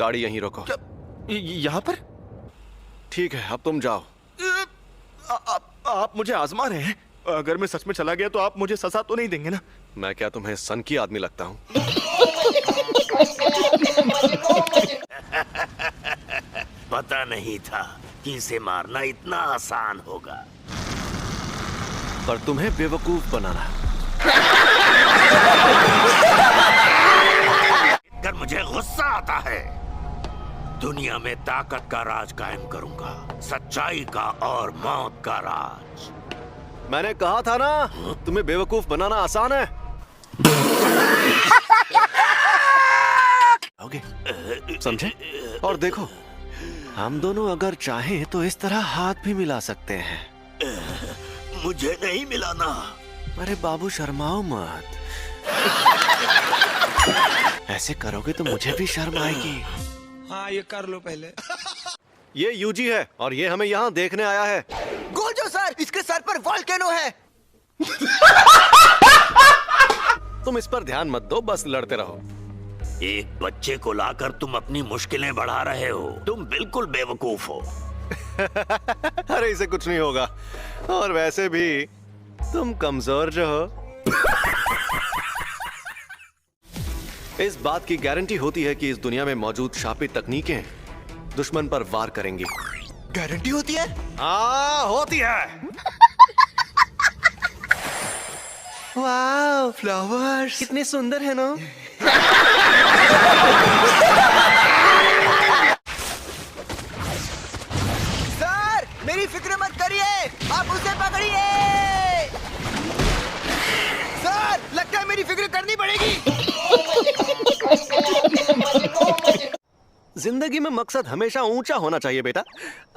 गाड़ी यहीं रोको। यहाँ पर? ठीक है, अब तुम जाओ। आप मुझे आजमा रहे हैं? अगर मैं सच में चला गया तो आप मुझे सजा तो नहीं देंगे ना? मैं क्या तुम्हें सन की आदमी लगता हूँ? पता नहीं था कि इसे मारना इतना आसान होगा। पर तुम्हें बेवकूफ बनाना। कर मुझे गुस्सा आता है। दुनिया में ताकत का राज कायम करूंगा, सच्चाई का और मौत का राज। मैंने कहा था ना, तुम्हें बेवकूफ बनाना आसान है। ओके, समझे? और देखो, हम दोनों अगर चाहें तो इस तरह हाथ भी मिला सकते हैं। मुझे नहीं मिलाना। अरे बाबू, शर्माओ मत। ऐसे करोगे तो मुझे भी शर्म आएगी। हाँ, ये कर लो पहले। ये यूजी है और ये हमें यहाँ देखने आया है। गोजो सर, इसके सर पर वोल्केनो है। तुम इस पर ध्यान मत दो, बस लड़ते रहो। एक बच्चे को लाकर तुम अपनी मुश्किलें बढ़ा रहे हो। तुम बिल्कुल बेवकूफ हो। अरे इसे कुछ नहीं होगा, और वैसे भी तुम कमजोर जो हो। इस बात की गारंटी होती है कि इस दुनिया में मौजूद शापित तकनीकें दुश्मन पर वार करेंगी। गारंटी होती है? हाँ, होती है। वाह, फ्लावर्स कितने सुंदर है ना? सर, मेरी फिक्र मत करिए, आप उसे पकड़िए। सर, लगता है मेरी फिक्र करनी पड़ेगी। जिंदगी में मकसद हमेशा ऊंचा होना चाहिए बेटा।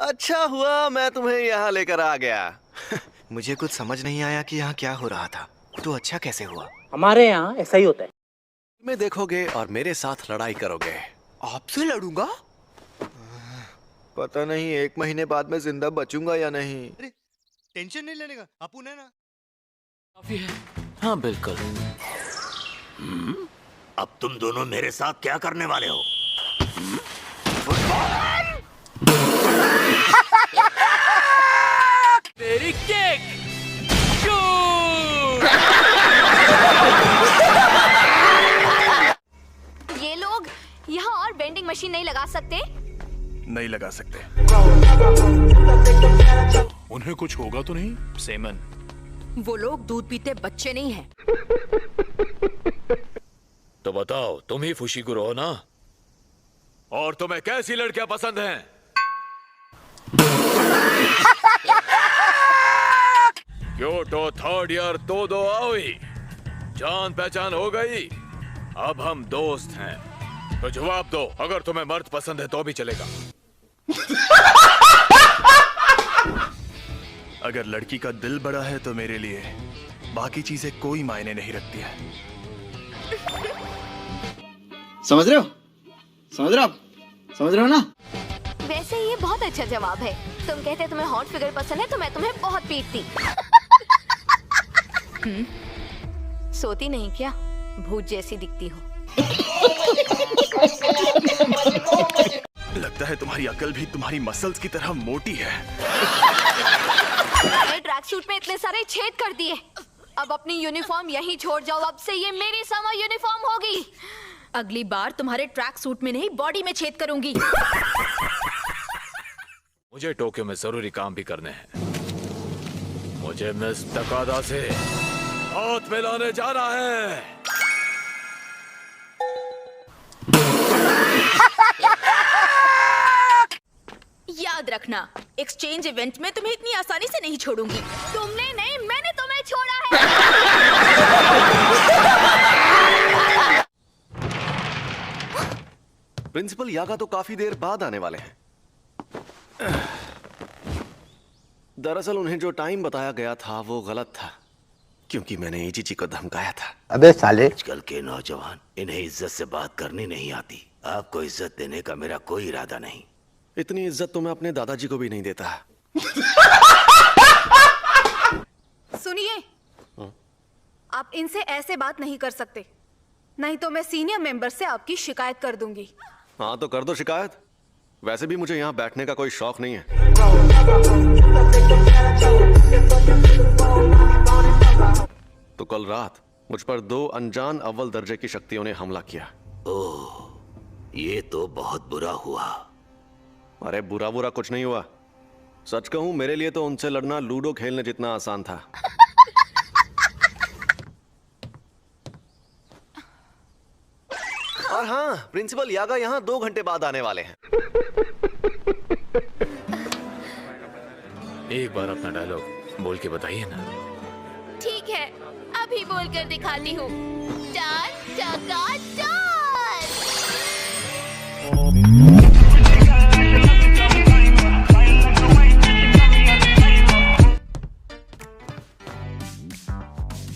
अच्छा हुआ मैं तुम्हें यहाँ लेकर आ गया। मुझे कुछ समझ नहीं आया कि यहाँ क्या हो रहा था। तो अच्छा कैसे हुआ? हमारे यहाँ ऐसा ही होता है। मैं देखोगे और मेरे साथ लड़ाई करोगे। आपसे लड़ूंगा? पता नहीं 1 महीने बाद मैं जिंदा बचूंगा या नहीं। अरे टेंशन नहीं लेने का, अपुन है ना। काफी है। हाँ बिल्कुल। अब तुम दोनों मेरे साथ क्या करने वाले हो? तेरी केक ये लोग यहाँ और वेंडिंग मशीन नहीं लगा सकते? नहीं लगा सकते। उन्हें कुछ होगा तो नहीं? सेमन, वो लोग दूध पीते बच्चे नहीं हैं। तो बताओ, तुम ही फुशीगुरो हो ना? और तुम्हें कैसी लड़कियां पसंद हैं? क्योटो 3rd ईयर दो आओई। जान पहचान हो गई। अब हम दोस्त हैं। तो जवाब दो, अगर तुम्हें मर्द पसंद है तो भी चलेगा। अगर लड़की का दिल बड़ा है तो मेरे लिए बाकी चीजें कोई मायने नहीं रखती है। समझ रहे हो? समझ रहे हो आप? समझ रहे हो ना? वैसे ये बहुत अच्छा जवाब है। तुम कहते तुम्हें हॉट फिगर पसंद है तो मैं तुम्हें बहुत पीटती। सोती नहीं क्या? भूत जैसी दिखती हो। लगता है तुम्हारी अकल भी तुम्हारी मसल्स की तरह मोटी है। मैंने ट्रैक सूट में इतने सारे छेद कर दिए। अब अपनी यूनिफॉर्म यहीं छोड़ जाओ। अब से ये मेरी समर यूनिफॉर्म होगी। अगली बार तुम्हारे ट्रैक सूट में नहीं, बॉडी में छेद करूंगी। मुझे टोक्यो में जरूरी काम भी करने हैं। मुझे मिस तकादा से हाथ मिलाने जाना है। याद रखना, एक्सचेंज इवेंट में तुम्हें इतनी आसानी से नहीं छोड़ूंगी। तुमने नहीं, मैंने तुम्हें छोड़ा है। प्रिंसिपल यागा तो काफी देर बाद आने वाले हैं। दरअसल उन्हें जो टाइम बताया गया था वो गलत था, क्योंकि मैंने इचिची को धमकाया था। अबे साले, आजकल के नौजवान, इन्हें इज्जत से बात करनी नहीं आती। आपको इज्जत देने का मेरा कोई इरादा नहीं। इतनी इज्जत तो मैं अपने दादाजी को भी नहीं देता। सुनिए, आप इनसे ऐसे बात नहीं कर सकते, नहीं तो मैं सीनियर मेंबर से आपकी शिकायत कर दूंगी। हाँ तो कर दो शिकायत। वैसे भी मुझे यहाँ बैठने का कोई शौक नहीं है। तो कल रात मुझ पर 2 अनजान अव्वल दर्जे की शक्तियों ने हमला किया। ये तो बहुत बुरा हुआ। अरे बुरा बुरा कुछ नहीं हुआ। सच कहूं मेरे लिए तो उनसे लड़ना लूडो खेलने जितना आसान था। और हाँ, प्रिंसिपल यागा यहाँ 2 घंटे बाद आने वाले हैं। एक बार अपना डायलॉग बोल के बताइए ना। ठीक है, अभी बोल कर दिखाती हूँ। 4 चक्का 4।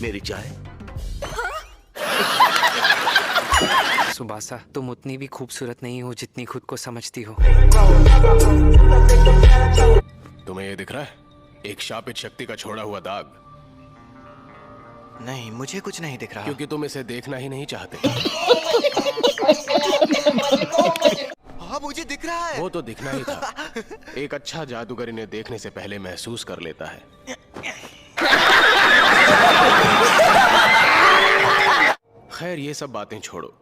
मेरी चाय। सुबासा, तुम उतनी भी खूबसूरत नहीं हो जितनी खुद को समझती हो। तुम्हें ये दिख रहा है? एक शापित शक्ति का छोड़ा हुआ दाग। नहीं, मुझे कुछ नहीं दिख रहा। क्योंकि तुम इसे देखना ही नहीं चाहते। हाँ, मुझे दिख रहा है। वो तो दिखना ही था। एक अच्छा जादूगर इन्हें देखने से पहले महसूस कर लेता है। खैर, ये सब बातें छोड़ो,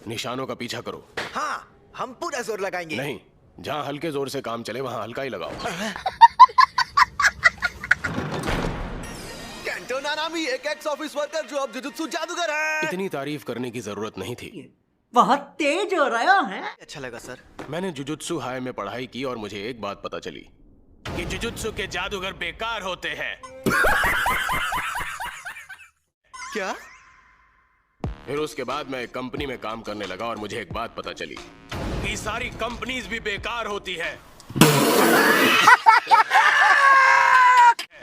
निशानों का पीछा करो। हाँ, हम पूरा जोर लगाएंगे। नहीं, जहाँ हल्के जोर से काम चले वहाँ हल्का ही लगाओ। केंटो नानामी, एक एक्स ऑफिस वर्कर जो अब जुजुत्सु जादूगर है। इतनी तारीफ करने की जरूरत नहीं थी। बहुत तेज हो रहा है। अच्छा लगा सर। मैंने जुजुत्सु हाई में पढ़ाई की और मुझे एक बात पता चली कि जुजुत्सु के जादूगर बेकार होते हैं। क्या? फिर उसके बाद मैं एक कंपनी में काम करने लगा और मुझे एक बात पता चली कि सारी कंपनीज भी बेकार होती है।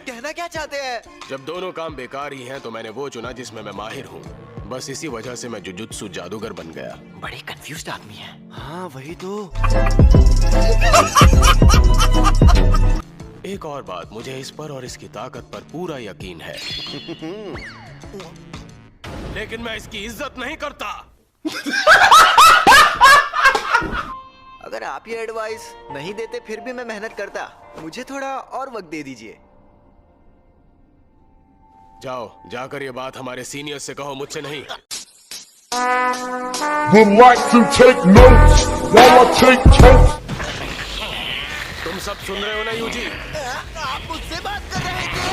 कहना क्या चाहते हैं? जब दोनों काम बेकार ही हैं तो मैंने वो चुना जिसमें मैं माहिर हूँ। बस इसी वजह से मैं जुजुत्सु जादूगर बन गया। बड़े कंफ्यूज्ड आदमी है। हाँ, वही तो। एक और बात, मुझे इस पर और इसकी ताकत पर पूरा यकीन है। लेकिन मैं इसकी इज्जत नहीं करता। अगर आप ये एडवाइस नहीं देते फिर भी मैं मेहनत करता। मुझे थोड़ा और वक्त दे दीजिए। जाओ, जाकर ये बात हमारे सीनियर से कहो, मुझसे नहीं। तुम सब सुन रहे हो ना यूजी? आप मुझसे बात कर रहे थे।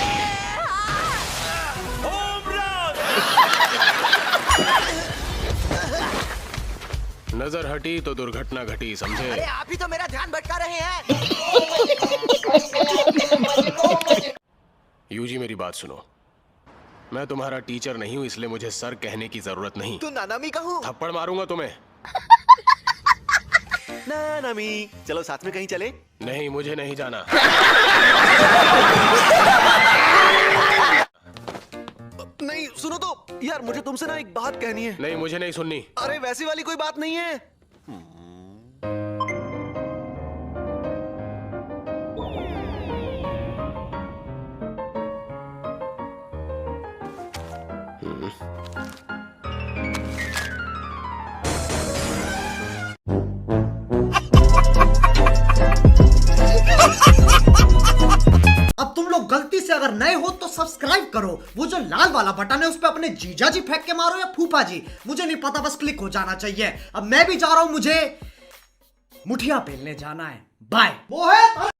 नजर हटी तो दुर्घटना घटी, समझे? अरे आप ही तो मेरा ध्यान भटका रहे हैं। यूजी, मेरी बात सुनो। मैं तुम्हारा टीचर नहीं हूँ, इसलिए मुझे सर कहने की जरूरत नहीं। तो नानामी कहूँ? थप्पड़ मारूंगा तुम्हें। नानामी, चलो साथ में कहीं चले। नहीं, मुझे नहीं जाना। नहीं, सुनो तो यार, मुझे तुमसे ना एक बात कहनी है। नहीं, मुझे नहीं सुननी। अरे वैसी वाली कोई बात नहीं है। अब तुम लोग गलती से अगर नए हो तो सब्सक्राइब करो। वो जो लाल वाला बटन है उस पे अपने जीजा जी फेंक के मारो या फूफा जी, मुझे नहीं पता, बस क्लिक हो जाना चाहिए। अब मैं भी जा रहा हूं, मुझे मुठिया पेलने जाना है। बाय। वो है